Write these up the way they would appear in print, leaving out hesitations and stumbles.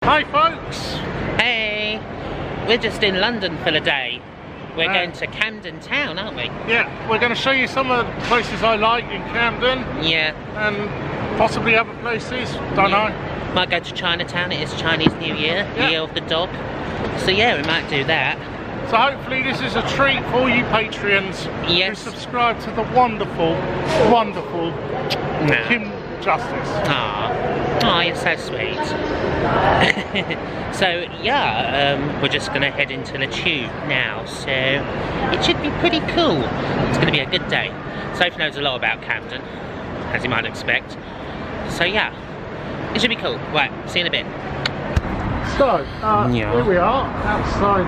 Hi folks! Hey, we're just in London for the day. We're going to Camden town, aren't we? Yeah, we're going to show you some of the places I like in Camden. Yeah. And possibly other places, don't know. Might go to Chinatown, it is Chinese New Year, Year of the Dog. So yeah, we might do that. So hopefully this is a treat for all you Patreons who subscribe to the wonderful, wonderful Kim Justice. Oh, you're so sweet. So yeah, we're just gonna head into the tube now, so it should be pretty cool. It's gonna be a good day. Sophie knows a lot about Camden, as you might expect. So yeah, it should be cool. Right, see you in a bit. So, here we are, outside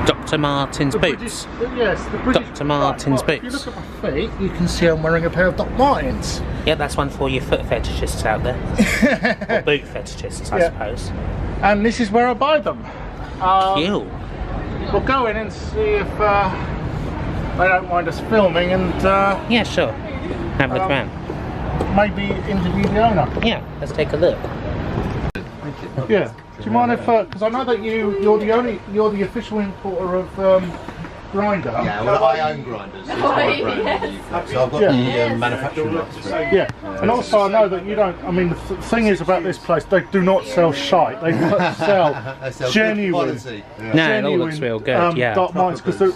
Dr. Martens boots. Yes, the British. Dr. Martens boots. If you look at my feet, you can see I'm wearing a pair of Doc Martens. Yeah, that's one for your foot fetishists out there. Or boot fetishists, I suppose. And this is where I buy them. Cute. We'll go in and see if they don't mind us filming and... yeah, sure. Have a look around. Maybe interview the owner. Yeah, let's take a look. Yeah. Do you mind if, because I know that you're the official importer of grinder. Yeah, well I own grinders. It's my brand in the UK. So I've got the manufacturing rights for it. Yeah, and also I know that you don't. I mean, the thing is about this place, they do not sell shite. They sell genuine. No, it all looks real good. Doc Martens, because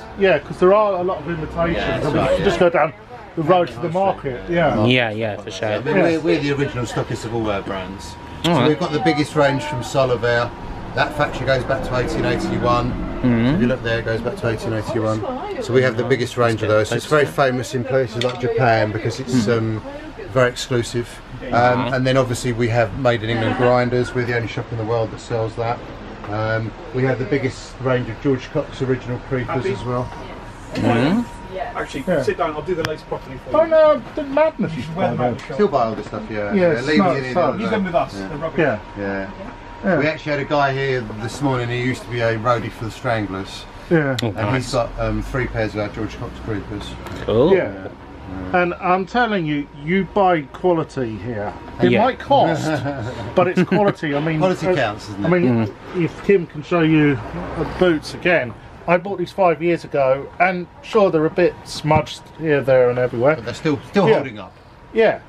there are a lot of imitations. Yeah, I mean, you just go down the road to the market. Yeah. Yeah, for sure. I mean, we're the original stockists of all our brands. So we've got the biggest range from Solovere. That factory goes back to 1881. So if you look there, it goes back to 1881. So we have the biggest range of those. So it's very famous in places like Japan because it's very exclusive. And then obviously we have made in England grinders. We're the only shop in the world that sells that. We have the biggest range of George Cox original creepers as well. Actually, sit down, I'll do the lace properly for you. Don't the madness you Still buy all this stuff, yeah. Yeah, leave it in here. Use them with us, they're rubbish. Yeah. We actually had a guy here this morning who used to be a roadie for the Stranglers. Yeah. And he's got 3 pairs of our George Cox creepers. Cool. Yeah. And I'm telling you, you buy quality here. It might cost, but it's quality. I mean, quality counts, isn't it? I mean, if Kim can show you boots again, I bought these 5 years ago, and sure they're a bit smudged here, there, and everywhere. But they're still holding up. Yeah.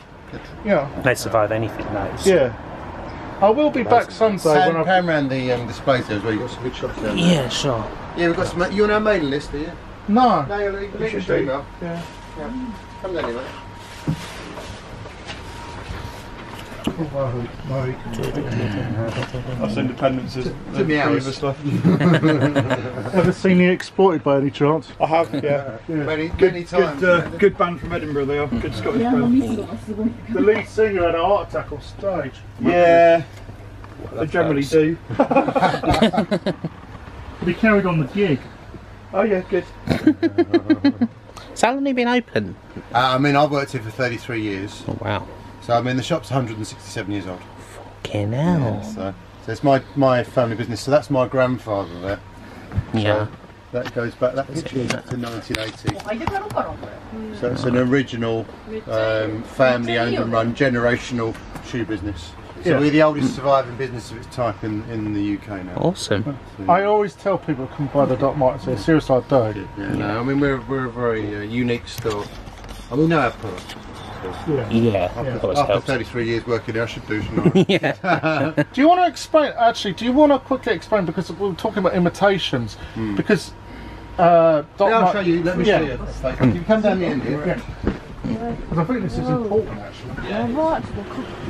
Yeah. They survive anything, those. Yeah. I will be back someday when I come around the displays there as well. You've got some good shops there. Yeah, sure. Yeah, we've got some. You're on our mailing list, are you? No. No, you're leaving your email. Yeah. Come down here, mate. Us independents is the previous stuff. Ever seen you exploited by any chance? I have, yeah. Many times. Good band from Edinburgh, they are. Good Scottish band. The lead singer had a heart attack on stage. Yeah, they generally do. But he carried on the gig. Oh yeah, good. So how long have you been open? I mean, I've worked here for 33 years. Oh wow. So I mean, the shop's 167 years old. Fucking hell. Yeah, so it's my family business. So that's my grandfather there. Yeah. So that goes back. That picture goes back to 1980. So it's an original family-owned and run generational shoe business. So we're the oldest surviving business of its type in the UK now. Awesome. So, I always tell people to come buy the Doc Martens here. Seriously, I do. Yeah, no, I mean we're a very unique store. And we know our product. After 33 years working here, I should do, shouldn't I? Yeah. Do you want to explain, actually, do you want to quickly explain, because we were talking about imitations, because I'll show you, let me show you. You come down the end here. Because I think this is important, actually.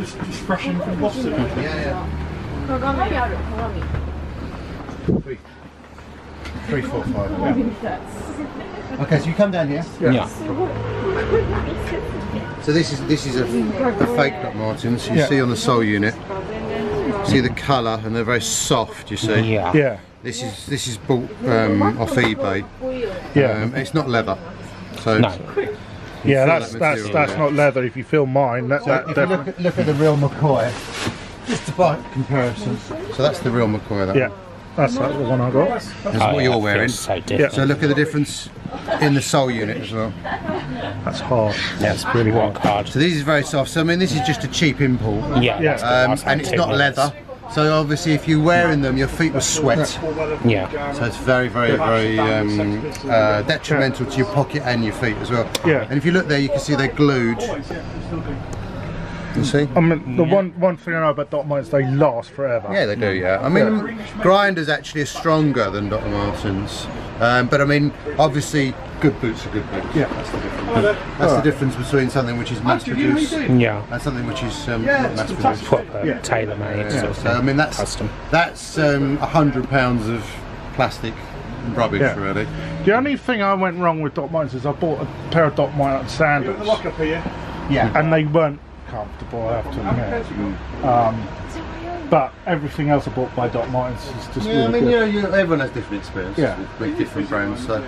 Just fresh in from Boston. Yeah. 3, 4, 5. Yeah. Okay, so you come down here. Yeah. So this is a fake Doc Martens. You see on the sole unit. See the colour, and they're very soft. You see. Yeah. This is bought off eBay. It's not leather. So yeah, that's not leather. If you feel mine, that definitely. Look at the real McCoy. Just to buy comparison. So that's the real McCoy. That one. That's the one I got. That's what you're wearing. So So look at the difference in the sole unit as well. That's hard. Yeah, it's really rock hard. So this is very soft. So I mean, this is just a cheap import. Yeah. And it's not leather. So obviously, if you're wearing them, your feet will sweat. Yeah. So it's very, very, very detrimental to your pocket and your feet as well. Yeah. And if you look there, you can see they're glued. You see? I mean, the one thing I know about Dr. Martens, they last forever. Yeah, they do. Yeah. I mean, Grinders actually are stronger than Dr. Martens, but I mean, obviously, good boots are good boots. Yeah. That's the difference. That's the difference between something which is mass-produced and something which is not mass-produced. Proper tailor-made. Yeah. So I mean, that's custom. That's £100 of plastic rubbish, really. The only thing I went wrong with Dr. Martens is I bought a pair of Dr. Martens sandals. Yeah. And they weren't comfortable, I have to admit. But everything else I bought by Dr. Martens is just really I mean, good. you know, everyone has different experiences with different brands. So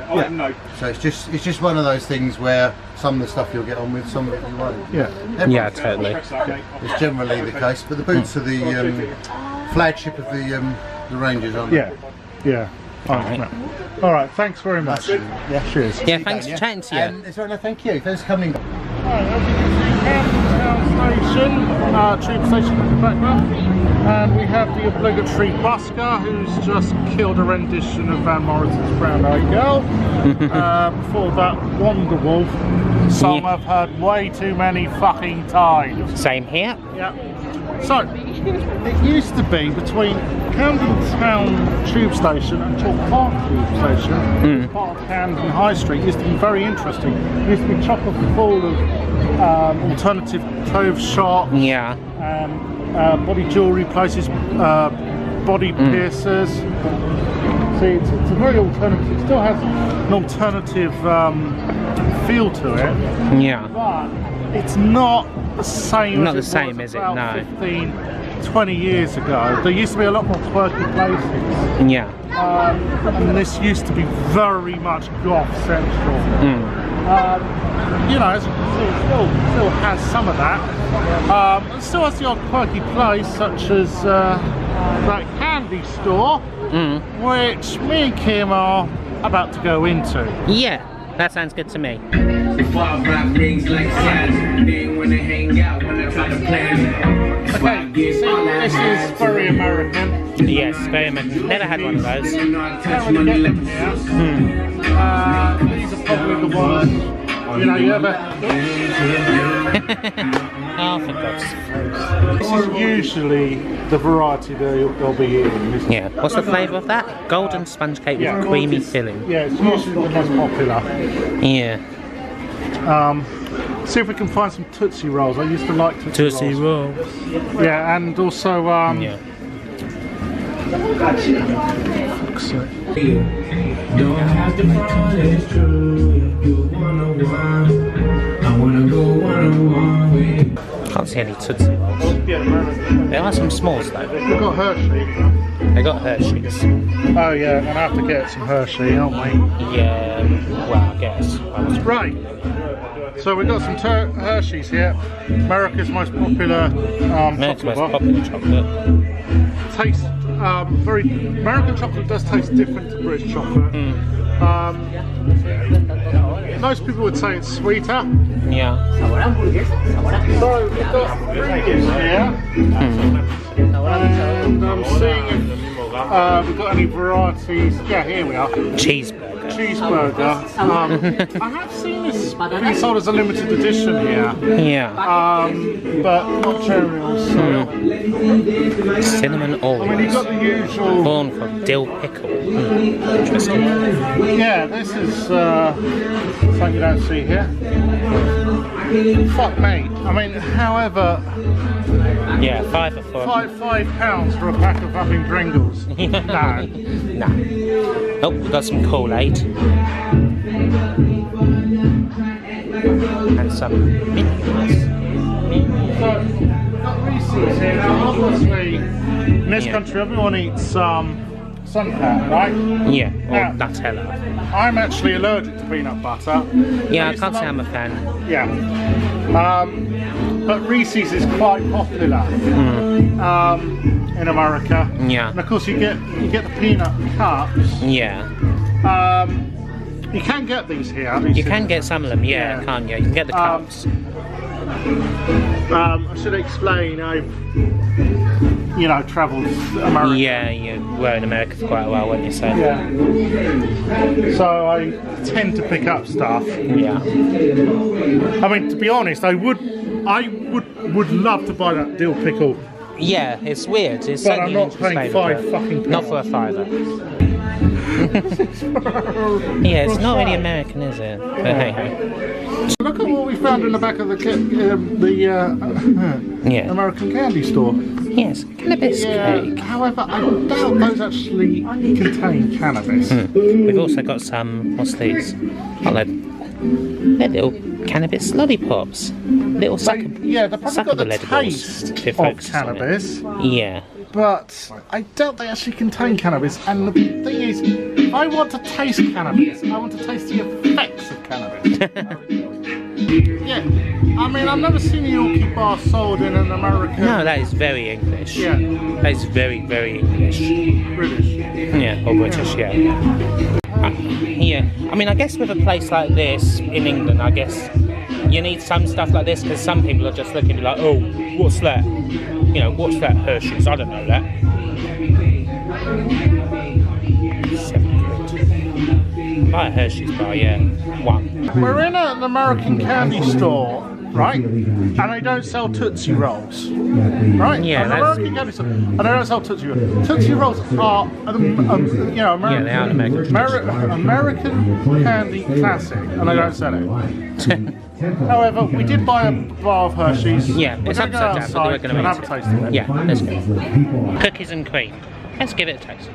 so it's just one of those things where some of the stuff you'll get on with, some of it you won't. Yeah. Yeah, totally. It's generally the case, but the boots are the flagship of the ranges, aren't they? Yeah. All right, thanks very much. Yeah, cheers. Yeah, thanks for chatting to you. Thank you. Thanks for coming. Right, as you can see, Camden tube station in the background, and we have the obligatory busker who's just killed a rendition of Van Morrison's Brown Eyed Girl. Before that, Wonderwall song I've heard way too many fucking times. Same here. Yeah. So, it used to be between Camden Town tube station and Chalk Park tube station, part of Camden High Street. It used to be very interesting. It used to be chock full of alternative clothes shops, body jewellery places, body piercers. See, it's a very alternative. It still has an alternative feel to it. Yeah. But it's not the same. Not as the it same, was is it? about No. 15, 20 years ago. There used to be a lot more quirky places. Yeah. And this used to be very much goth central. You know, as you can see, it still has some of that. It still has the odd quirky place, such as that candy store, which me and Kim are about to go into. Yeah, that sounds good to me. Okay, see, this is very American. Yes, very American. Never had one of those. Can't really get them here. These are probably the ones, you know, you ever... Oh, for God's sake. This is usually the variety they'll be eating. Yeah, what's the flavour of that? Golden sponge cake with creamy filling. Yeah, it's usually the most popular. Yeah. See if we can find some Tootsie Rolls. I used to like Tootsie Rolls. Yeah, and also yeah. Don't have to fall, it's true. You one-on-one. I wanna go one-on-one with. Can't see any Tootsie Rolls. There are some smalls though. We've got Hershey. They got Hershey's. Oh yeah, I'm gonna have to get some Hershey, aren't we? Yeah, well I guess. Right. So we've got some Hershey's here. America's most popular chocolate. Tastes American chocolate does taste different to British chocolate. Most people would say it's sweeter. Yeah. So we've got Reese's here. And I'm seeing if we've got any varieties. Yeah, here we are. Cheeseburger. I have seen this being sold as a limited edition here. Yeah. But not generally. So. Cinnamon Oreo. I mean, you've got the usual. Born from dill pickle. Interesting. Yeah, this is something you don't see here. Fuck me. I mean, however. Yeah, £5 for £5 for a pack of fucking Pringles. No. Nah. Oh, we've got some Kool-Aid. And some Mickey's. So, we've got Reese's here. Now, obviously, in this country, everyone eats sunflower, right? Yeah, or Nutella. I'm actually allergic to peanut butter. Yeah, I can't say I'm a fan. Yeah. But Reese's is quite popular in America. Yeah. And of course you get the peanut cups. Yeah. You can get these here. You can get some of them, yeah, can't you? You can get the cups. I should explain, you know, travelled America. Yeah, you were in America for quite a while, weren't you? So Yeah. So I tend to pick up stuff. yeah. I mean, to be honest, I would love to buy that dill pickle. Yeah, it's weird. It's But I'm certainly not paying interesting, £5 fucking. not for a fiver. Yeah, it's not really American, is it? But hey ho. So look at what we found in the back of the Yeah. American candy store. Yes, cannabis cake. However, I doubt those actually contain cannabis. We've also got some, what's these? Oh, they're little cannabis lollipops. Little They've probably got the taste of cannabis, Yeah. but I doubt they actually contain cannabis. And the thing is, if I want to taste cannabis, I want to taste the effects of cannabis. Yeah, I mean, I've never seen a Yorkie bar sold in an American. No, that is very English. Yeah. That is very, very English. British. Yeah, or British, yeah. Yeah, I mean, I guess with a place like this in England, I guess you need some stuff like this because some people are just looking like, oh, what's that? You know, what's that Hershey's? I don't know that. £7. Buy a Hershey's bar, yeah. One. We're in an American candy store, right? And they don't sell Tootsie Rolls, right? Yeah, an that's- American candy store, and they don't sell Tootsie Rolls. Tootsie Rolls are, you know, American, Yeah, they are American. American candy classic, and they don't sell it. However, we did buy a bar of Hershey's. Yeah, we're it's going to go upside down, but we're outside going and to have a eat taste of it. it. Yeah, let's go. Cookies and cream. Let's give it a taste.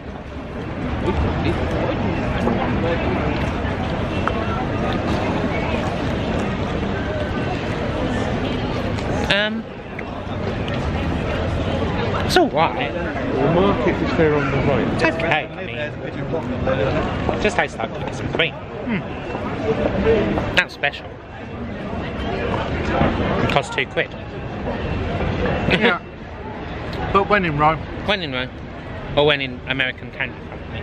It's alright. The market is there on the right. It's okay. I mean, it just tastes like cookies and cream. That's special. It costs £2. Yeah. But when in Rome. When in Rome, or when in American Candy Company,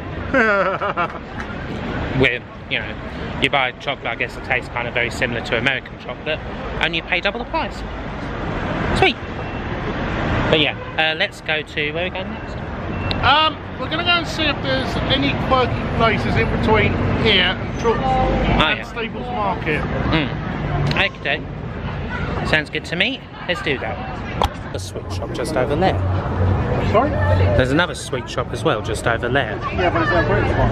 where, you know, you buy chocolate, I guess it tastes kind of very similar to American chocolate, and you pay double the price. Sweet. But yeah, let's go to, where are we going next? We're going to go and see if there's any quirky places in between here and Stables Market. Okay. Sounds good to me. Let's do that. A sweet shop just over there. Sorry? There's another sweet shop as well, just over there. Yeah, but it's a British one.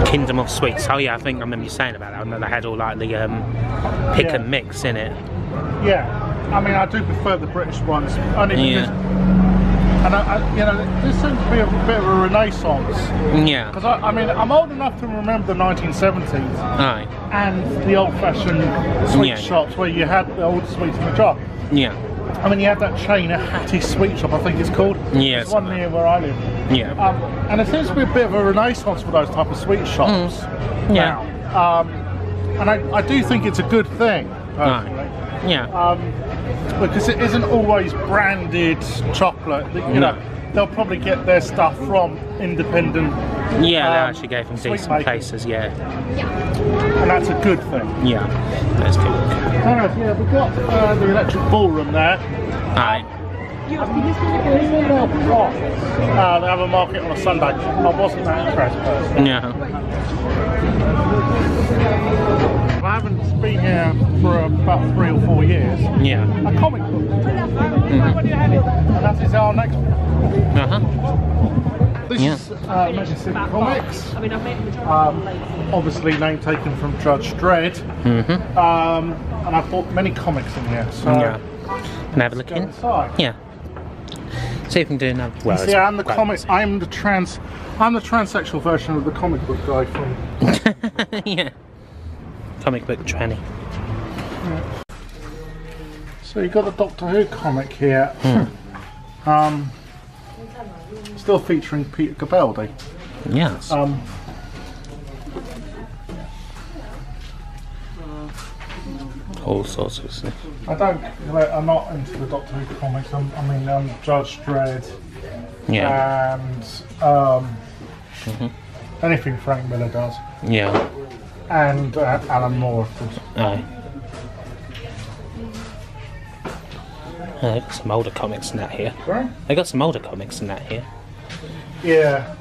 Kingdom of Sweets. Oh yeah, I think I remember you saying about that. I know they had all like the pick and mix in it. Yeah, I mean, I do prefer the British ones. Only because, and you know, this seems to be a bit of a renaissance. Yeah. Because I mean, I'm old enough to remember the 1970s Aye. and the old-fashioned sweet shops where you had the old sweets in the jar. Yeah. I mean, you had that chain, a Hattie's Sweet Shop, I think it's called. Yeah. It's one near where I live. Yeah. And it seems to be a bit of a renaissance for those type of sweet shops now. And I do think it's a good thing, personally. Yeah. Because it isn't always branded chocolate. You know, they'll probably get their stuff from independent. Yeah, they actually gave them sweet decent makers. places, yeah. And that's a good thing. Yeah, that's good. Yeah, we've got the electric ballroom there. Aye. They have a market on a Sunday. I wasn't that impressed personally. Yeah. I haven't been here for about 3 or 4 years. Yeah. A comic book. And that is our next one. This is Medicine Comics. Obviously name taken from Judge Dredd. And I've bought many comics in here. So Can I have a look in? inside. Yeah. See if we can do another. Well, See, I'm the comics. I'm the transsexual version of the comic book guy from. yeah. Comic book tranny. So you've got the Doctor Who comic here. Still featuring Peter Capaldi. Yes. All sorts of stuff. I'm not into the Doctor Who comics. I mean, Judge Dredd. Yeah. And anything Frank Miller does. Yeah. And Alan Moore, of course. Aye. Oh, they've got some older comics in that here. Right? They got some older comics in that here. Yeah.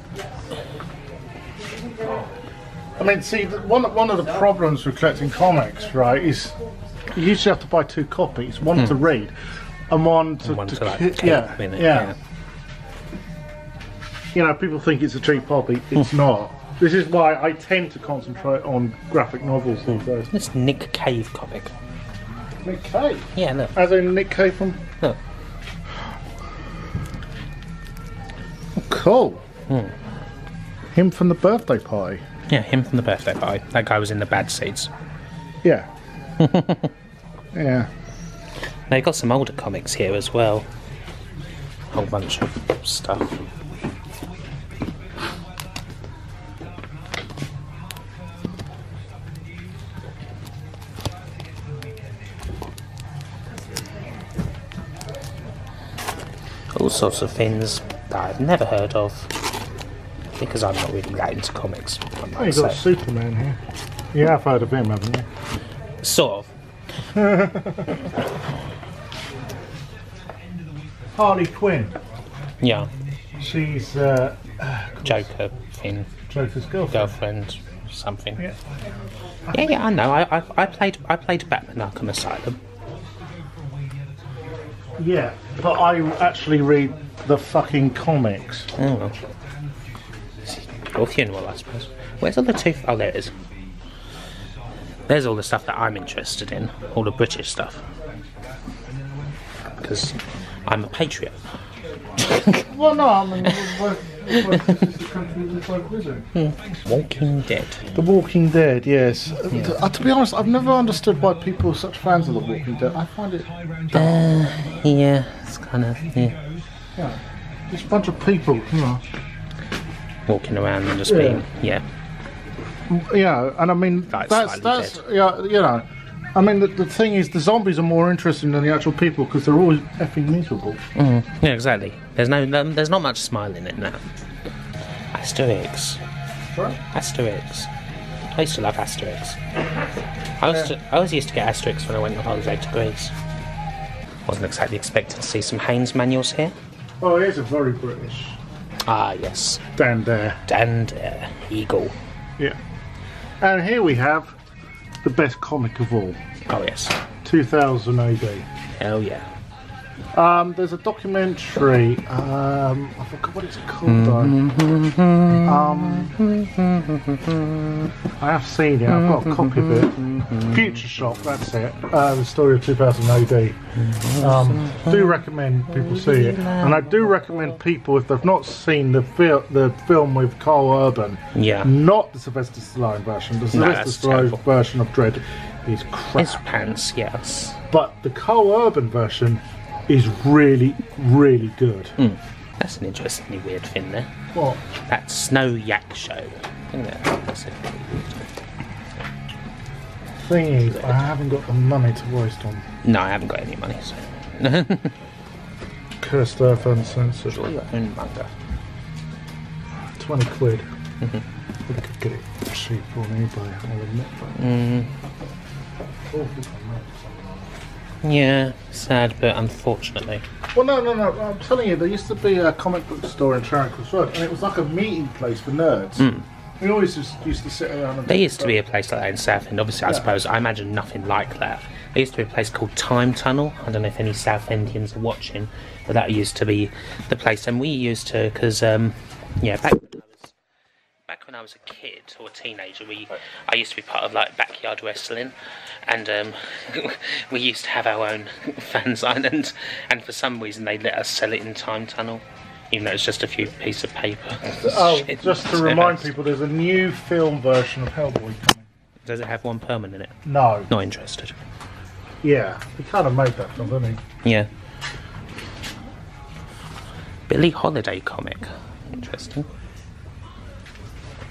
I mean, see, one of the problems with collecting comics, right, is you usually have to buy 2 copies, one to read and one to like keep, yeah. You know, people think it's a cheap hobby. It's not. This is why I tend to concentrate on graphic novels these days. This Nick Cave comic. Nick Cave? Yeah, look. As in Nick Cave from... Look. Oh, cool. Him from the birthday party. Yeah, him from the birthday party. That guy was in the Bad Seeds. Yeah. Yeah. They got some older comics here as well. A whole bunch of stuff. All sorts of things that I've never heard of because I'm not really that into comics. Oh, you've got Superman here. Yeah, I've heard of him, haven't you? Sort of. Harley Quinn. Yeah. She's Joker thing. Joker's girlfriend. Girlfriend, something. Yeah. Yeah, I know. I played Batman Arkham Asylum. Yeah, but I actually read the fucking comics. Oh well. Or funeral, I suppose. Where's all the tooth? Oh, there it is. There's all the stuff that I'm interested in. All the British stuff. Because I'm a patriot. Well, no, I mean, the country we both visit. Walking Dead. The Walking Dead, yes. To be honest, I've never understood why people are such fans of The Walking Dead. I find it... Yeah, it's kind of, Yeah. Just a bunch of people, you know. Walking around and just being, Yeah, and I mean, Like that's dead. yeah, you know. I mean, the thing is, the zombies are more interesting than the actual people because they're always effing miserable. Yeah, exactly. There's not much smiling in that. Asterix. Sorry? Asterix. I used to love Asterix. I always used to get Asterix when I went on holiday to Greece. Wasn't exactly expecting to see some Haynes manuals here. Oh, it is a very British. Ah, yes. Stand there. And Eagle. Yeah. And here we have the best comic of all. Oh, yes. 2000 AD. Hell yeah. There's a documentary. I forgot what it's called though. I have seen it. I've got a copy of it. Future Shock. That's it. The story of 2000 AD. Do recommend people see it, and I do recommend people if they've not seen the film with Carl Urban. Yeah. Not the Sylvester Stallone version. The Sylvester Stallone version of Dredd is crap. It's pants, yes. But the Carl Urban version is really, really good. That's an interestingly weird thing there. What? That Snow Yak show. Isn't it? That's it. Thing is, I haven't got the money to waste on No, I haven't got any money, so. Cursed Earth Uncensored. Draw your own manga. 20 quid. I could get it cheap on eBay, I'll admit that. Awful. Yeah, sad, but unfortunately. Well, no. I'm telling you, there used to be a comic book store in Charing Cross Road, and it was like a meeting place for nerds. We always just used to sit around and... There used to be a place like that in Southend. Obviously, I suppose, I imagine nothing like that. There used to be a place called Time Tunnel. I don't know if any Southendians are watching, but that used to be the place. And we used to, because, back when I was a kid or a teenager, I used to be part of like backyard wrestling, and we used to have our own fanzine, and for some reason they let us sell it in Time Tunnel, even though it's just a few pieces of paper. Oh, just to remind people, there's a new film version of Hellboy coming. Does it have one permanent in it? No. Not interested. Yeah, he kind of made that film, didn't he? Yeah. Billie Holiday comic. Interesting.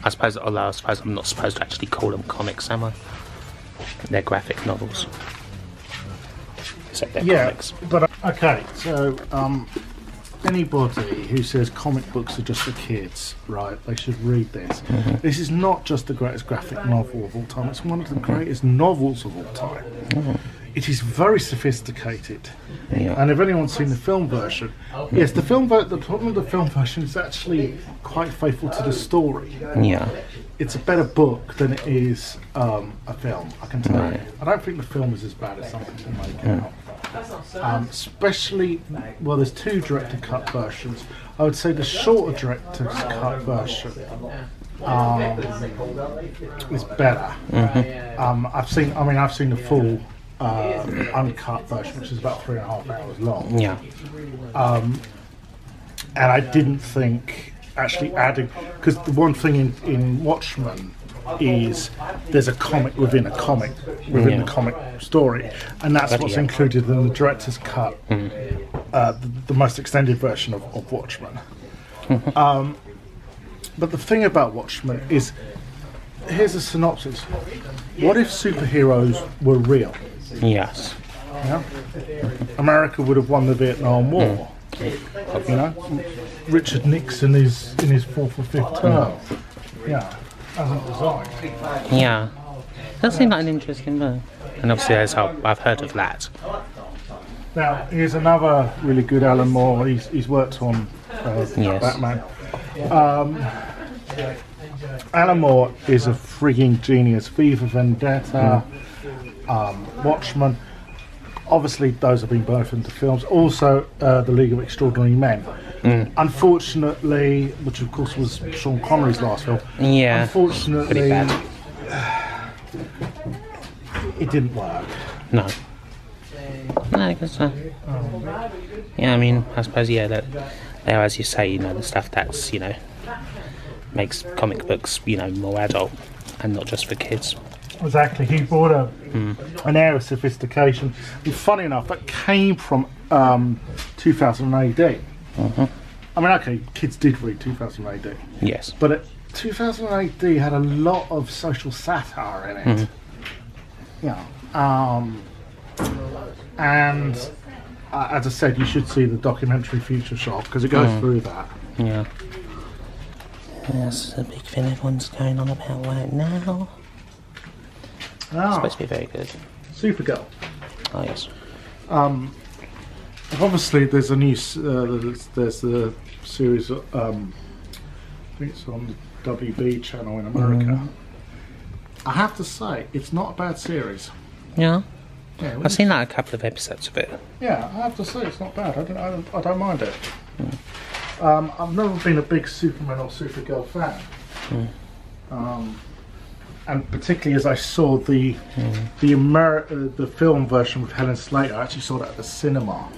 I suppose I'm not supposed to actually call them comics, am I? They're graphic novels. Except they're comics. But okay, so anybody who says comic books are just for kids, right, they should read this. This is not just the greatest graphic novel of all time, it's one of the greatest novels of all time. it is very sophisticated. Yeah. And if anyone's seen the film version, yes, the problem with the film version is actually quite faithful to the story. Yeah. It's a better book than it is a film, I can tell you. Right. I don't think the film is as bad as some people make out. Especially, well, there's two director cut versions. I would say the shorter director's cut version is better. I've seen the full uncut version, which is about 3.5 hours long. Yeah. And I didn't think actually adding, because the one thing in Watchmen is there's a comic within a comic within the comic story, and that's what's included in the director's cut, the most extended version of Watchmen. But the thing about Watchmen is, here's a synopsis. What if superheroes were real? Yes. Yeah? America would have won the Vietnam War. You know, Richard Nixon is in his 4th or 5th term. Yeah, hasn't resigned. Yeah. That seemed like an interesting book. And obviously I've heard of that. Now, here's another really good Alan Moore. He's worked on Batman. Alan Moore is a frigging genius. V for Vendetta, Watchmen. Obviously, those have been birthed into films. Also, The League of Extraordinary Men. Unfortunately, which of course was Sean Connery's last film. Yeah. Unfortunately, it didn't work. No. No, I guess so. Yeah, I mean, I suppose, that there, as you say, the stuff that's, makes comic books, more adult and not just for kids. Exactly, he brought an air of sophistication. And funny enough, that came from 2000 AD. I mean, okay, kids did read 2000 AD. Yes. But 2000 AD had a lot of social satire in it. And as I said, you should see the documentary Future Shock, because it goes through that. Yeah. That's a big thing everyone's going on about right now. It's supposed to be very good. Supergirl. Oh, yes. Obviously, there's a new there's the series. I think it's on the WB channel in America. I have to say, it's not a bad series. Yeah. Yeah, I've seen like a couple of episodes of it. Yeah, I have to say it's not bad. I don't mind it. I've never been a big Superman or Supergirl fan. And particularly as I saw the film version with Helen Slater, I actually saw that at the cinema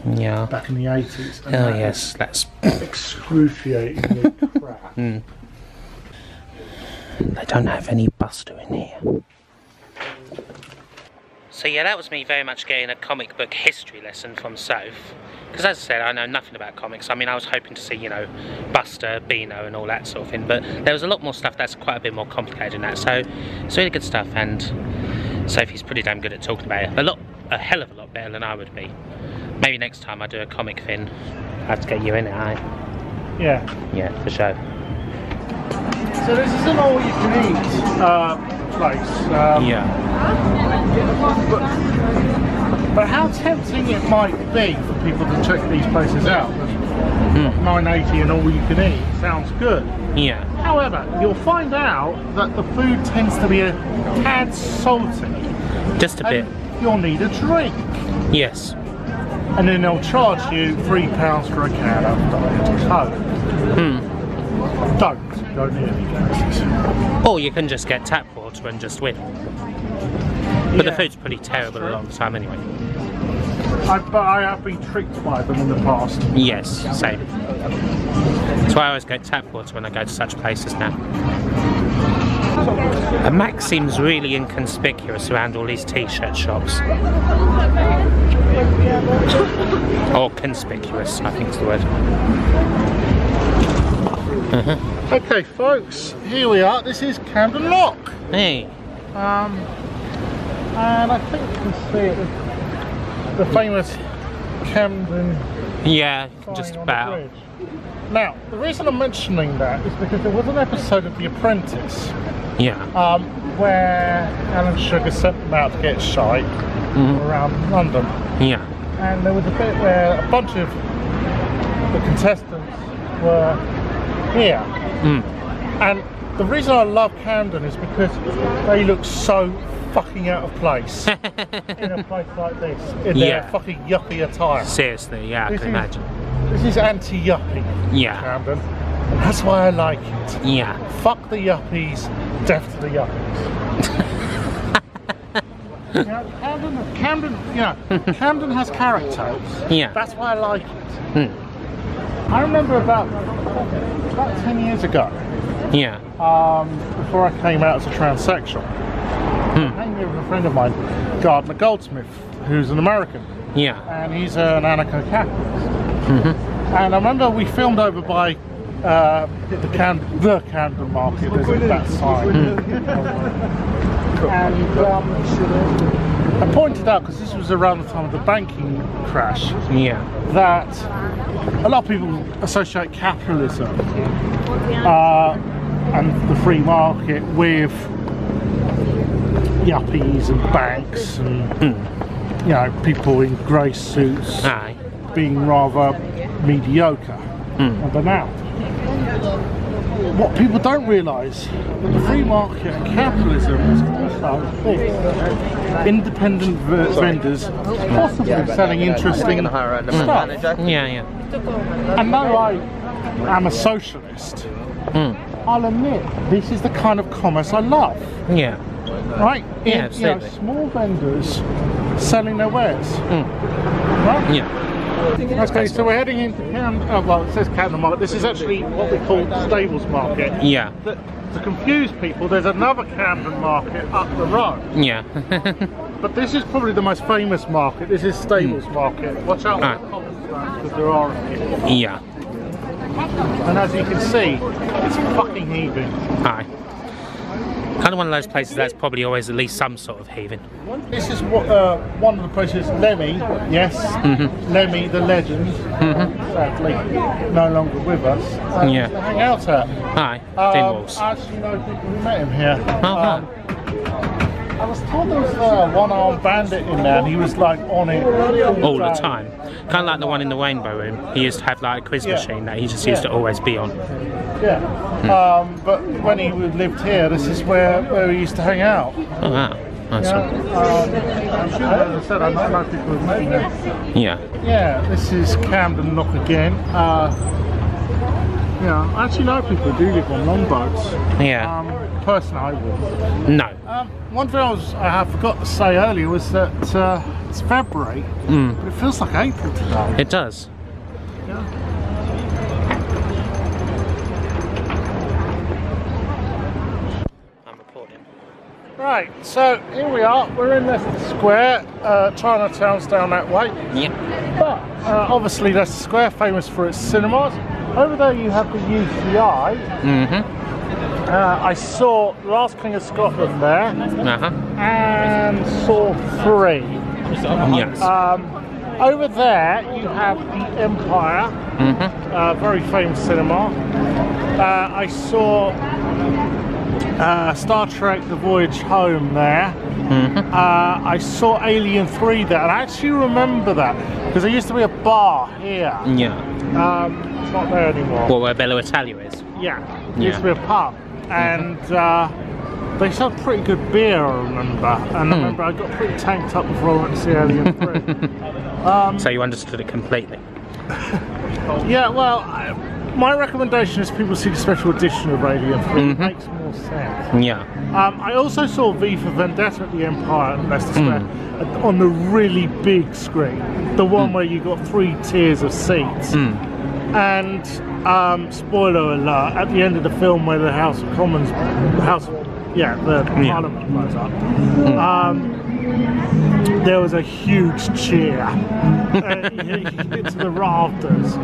back in the 80s. And yes, that's excruciatingly crap. They don't have any Buster in here. So yeah, that was me very much getting a comic book history lesson from Soph. Because as I said, I know nothing about comics. I mean, I was hoping to see, Buster, Beano and all that sort of thing. But there was a lot more stuff that's quite a bit more complicated than that. So it's really good stuff, and Sophie's pretty damn good at talking about it. A hell of a lot better than I would be. Maybe next time I do a comic thing, I have to get you in it, eh? Yeah. Yeah, for sure. So this is an all-you-can-eat place. But how tempting it might be for people to check these places out. $9.80 and all you can eat sounds good. Yeah. However, you'll find out that the food tends to be a tad salty. Just a bit. You'll need a drink. Yes. And then they'll charge you £3 for a can of Diet Coke. Don't go near these places. Or you can just get tap water and just win. But the food's pretty terrible a lot of the time anyway. But I have been tricked by them in the past. Yes, same. That's why I always get tap water when I go to such places now. And Max seems really inconspicuous around all these t-shirt shops. Or conspicuous, I think is the word. Okay folks, here we are. This is Camden Lock. Hey. And I think you can see it, the famous Camden. Yeah, just about. Now, the reason I'm mentioning that is because there was an episode of The Apprentice. Yeah. Where Alan Sugar sent them out to get shite. around London. Yeah. And there was a bit where a bunch of the contestants were here. And the reason I love Camden is because they look so fucking out of place in a place like this, in their fucking yuppie attire. Seriously, yeah, I can imagine. This is anti-yuppie, Camden. And that's why I like it. Yeah. Fuck the yuppies, death to the yuppies. Camden has character. Yeah. That's why I like it. I remember about 10 years ago. Yeah. Before I came out as a transsexual, I came here with a friend of mine, Gardner Goldsmith, who's an American. Yeah. And he's an anarcho-capitalist. And I remember we filmed over by the Camden Market. There's that sign. And I pointed out, because this was around the time of the banking crash, that a lot of people associate capitalism and the free market with yuppies and banks and you know, people in grey suits being rather mediocre and banal. What people don't realise, the free market and capitalism is also big. Independent vendors possibly selling interesting stuff. And though I am a socialist, I'll admit this is the kind of commerce I love. Right? You know, small vendors selling their wares. Right? Okay, so we're heading into Camden. Oh, well, it says Camden Market. This is actually what we call Stables Market. To confuse people, there's another Camden Market up the road. But this is probably the most famous market. This is Stables Market. Watch out for the cobblestones, because there are a few. And as you can see, it's fucking heaving. Kind of one of those places that's probably always at least some sort of heaving. This is what one of the places, Lemmy, Lemmy the legend, sadly no longer with us, used to hang out at. I actually know people who met him here. I was told there was a one-armed bandit in there, and he was like on it all the time. Kind of like the one in the Rainbow Room. He used to have like a quiz machine that he just used to always be on. But when he lived here, this is where he used to hang out. Oh wow, nice one. As I said, I know people who've met him. This is Camden Lock again. I actually know people who do live on longboats. Personally, I wouldn't. No. One thing I forgot to say earlier was that it's February, but it feels like April today. It does. I'm reporting. Right, so here we are. We're in Leicester Square. Chinatown's down that way. But obviously Leicester Square, famous for its cinemas. Over there you have the UCI. I saw Last King of Scotland there, and saw 3. Over there you have the Empire, very famous cinema. I saw Star Trek The Voyage Home there. I saw Alien 3 there, and I actually remember that because there used to be a bar here. It's not there anymore. Well, where Bello Italia is? It used to be a pub. And they sold pretty good beer, I remember. And I remember I got pretty tanked up before I went to see Alien 3. So you understood it completely? My recommendation is people see the special edition of Alien 3. It makes more sense. I also saw V for Vendetta at the Empire at Leicester Square on the really big screen. The one where you got 3 tiers of seats. And spoiler alert, at the end of the film where the House of Commons, the Parliament blows up, there was a huge cheer. You get to the rafters.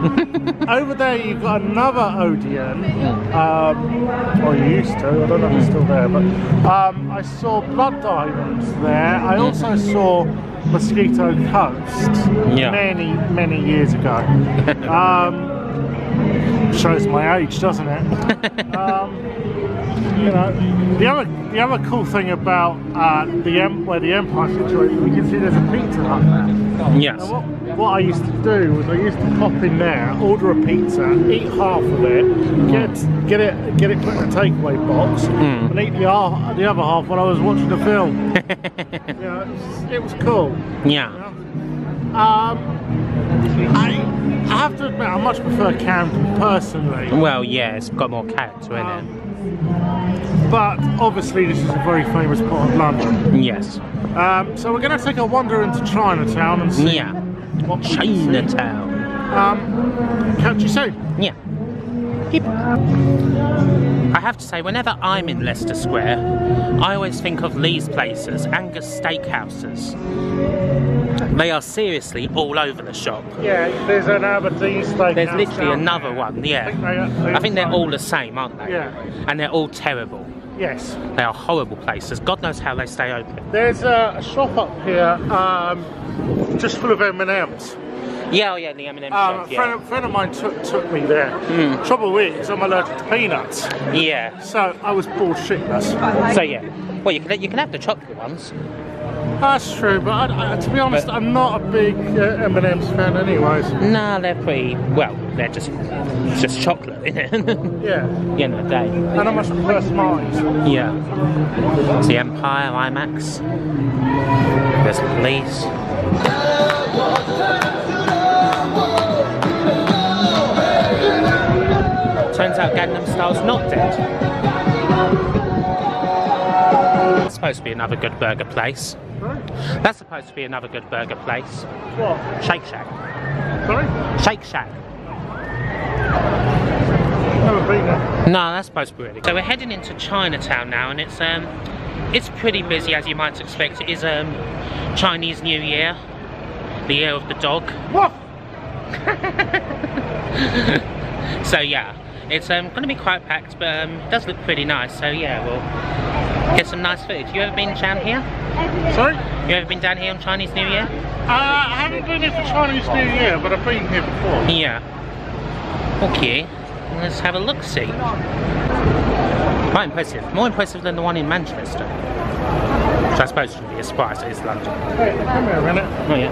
Over there you've got another Odeon, or you used to, I don't know if it's still there, but I saw Blood Diamonds there. I also saw Mosquito Coast many years ago. Shows my age, doesn't it? you know, the other cool thing about where the Empire situated, you can see there's a Pizza Hut there. Yes. Now what I used to do was I used to pop in there, order a pizza, eat half of it, get it put in a takeaway box, and eat the other half while I was watching the film. It was cool. Yeah. I have to admit, I much prefer Camden personally. Well, yeah, it's got more character in it. But obviously, this is a very famous part of London. Yes. So we're going to take a wander into Chinatown and see. Yeah. What Chinatown. Catch you soon. Yeah. I have to say, whenever I'm in Leicester Square, I always think of Lee's Places, Angus Steakhouses. They are seriously all over the shop. Yeah, there's an Aberdeen steakhouse. There's literally another one, yeah. I think they're all the same, aren't they? Yeah. And they're all terrible. Yes. They are horrible places. God knows how they stay open. There's a shop up here, just full of M&Ms. Yeah, oh yeah, the M&M shop, yeah. A friend of mine took me there. Trouble is, I'm allergic to peanuts. Yeah. So I was bored shitless. So yeah. Well, you can have the chocolate ones. That's true, but to be honest, I'm not a big M&M's fan anyways. No, they're pretty, well, they're just chocolate, isn't it? Yeah. At the end of the day. And I much prefer Smarties. Yeah. It's the Empire, IMAX. There's the police. Turns out Gangnam Style's not dead. It's supposed to be another good burger place. Sorry? That's supposed to be another good burger place. What? Shake Shack. Sorry? Shake Shack. Never been there. No, that's supposed to be really good. So we're heading into Chinatown now, and it's pretty busy as you might expect. It is Chinese New Year, the year of the dog. What? So yeah, it's going to be quite packed, but it does look pretty nice. So yeah, we'll get some nice food. You ever been down here? Sorry? You ever been down here on Chinese New Year? I haven't been here for Chinese New Year, but I've been here before. Yeah. Okay, let's have a look-see. Quite impressive. More impressive than the one in Manchester. Which I suppose should be a surprise, it is London. Hey, come here a minute. Oh yeah.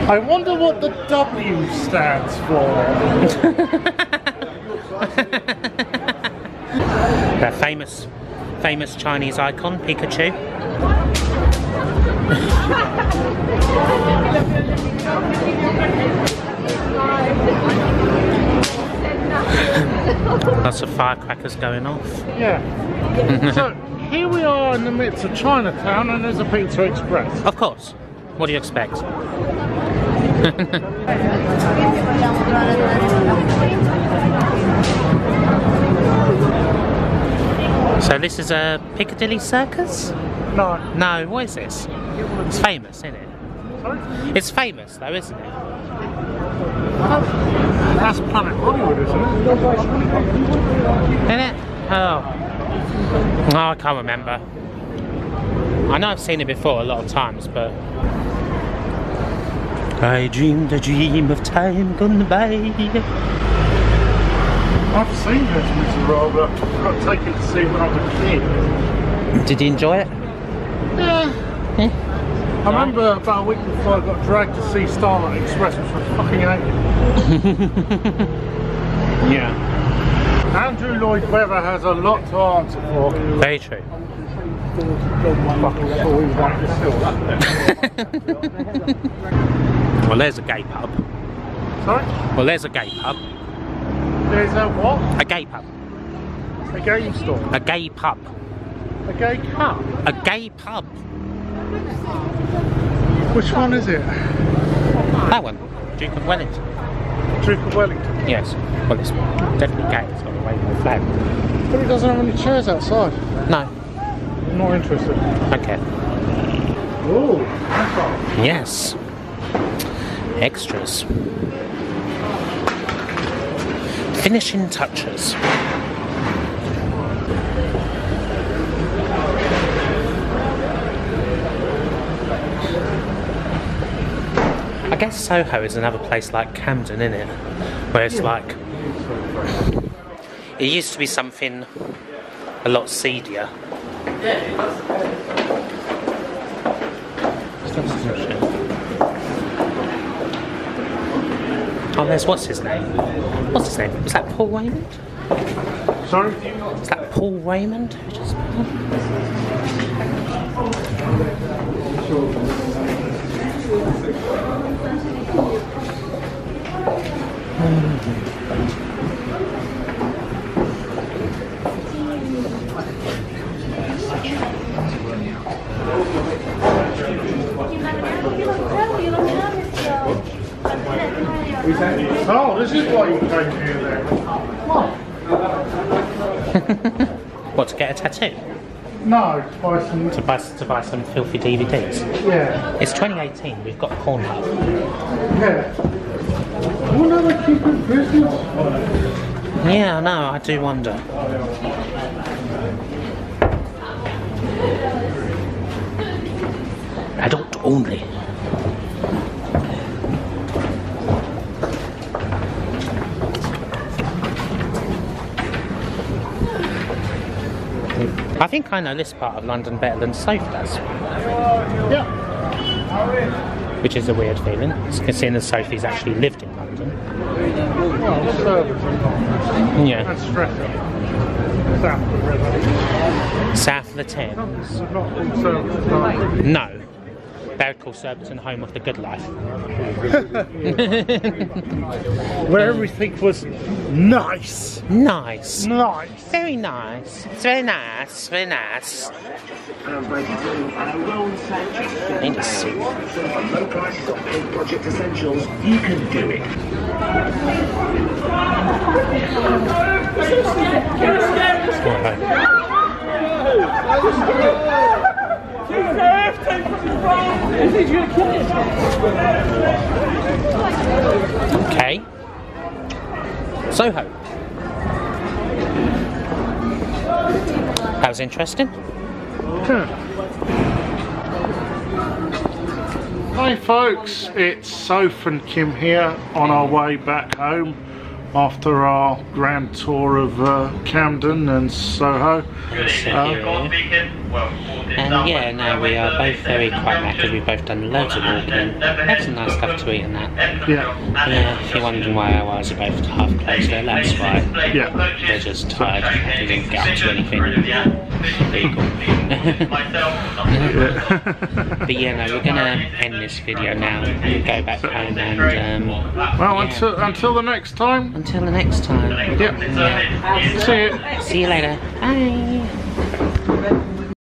I wonder what the W stands for. That famous Chinese icon, Pikachu. Lots of firecrackers going off. Yeah. So here we are in the midst of Chinatown, and there's a Pizza Express. Of course. What do you expect? So this is a Piccadilly Circus? No. No, what is this? It's famous, isn't it? Sorry? It's famous though, isn't it? That's Planet Hollywood, isn't it? Isn't it? Oh, I can't remember. I know I've seen it before a lot of times, but I dreamed a dream of time gone by. I've seen this Miserable, but I got taken to see when I was a kid. Did you enjoy it? Yeah. I remember about a week before I got dragged to see Starlight Express, which was fucking hated. Yeah. Andrew Lloyd Webber has a lot to answer for. Very true. Well, there's a gay pub. Sorry? Well, there's a gay pub. There's a what? A gay pub. A game store? A gay pub. A gay cup? A gay pub. Which one is it? That one. Duke of Wellington. Duke of Wellington? Yes. Well, it's definitely gay. It's got a rainbow flag. But it doesn't have any chairs outside. No. I'm not interested. Okay. Oh, Yes. Extras. Finishing touches. I guess Soho is another place like Camden, isn't it? Where it's like... It used to be something a lot seedier. Oh, there's what's his name? What's his name? Was that Paul Raymond? Sorry? Is that Paul Raymond? Who just... Oh, this is why you came here then. What? What, to get a tattoo? No, to buy some... To buy some filthy DVDs? Yeah. It's 2018, we've got Pornhub. Yeah. I wonder if they keep it business. Yeah, I know, I do wonder. Adult only. I think I know this part of London better than Soph does. Yeah. Which is a weird feeling, seeing as Sophie's actually lived in London. Well, service in London. Yeah. And Streatham. South of the river. South of the Thames. Not called service. No. They would call Surbiton home of the good life. Where everything was nice. Nice. Nice. Very nice. It's very nice. Very nice. Need a suit. Low prices on big project essentials. You can do it. Okay. Soho. That was interesting. Hi folks, it's Soph and Kim here on our way back home after our grand tour of Camden and Soho. And yeah, no, we are both very quite active. We've both done loads of walking. Had some nice stuff to eat and that. Yeah. Yeah, if you're wondering why our eyes are both half closed there, that's why. Yeah. They're just tired. They didn't get up to anything legal. But yeah, no, we're gonna end this video now. Go back home and Well, yeah. until the next time. Until the next time. Yep. Yeah. See you. See you later. Bye.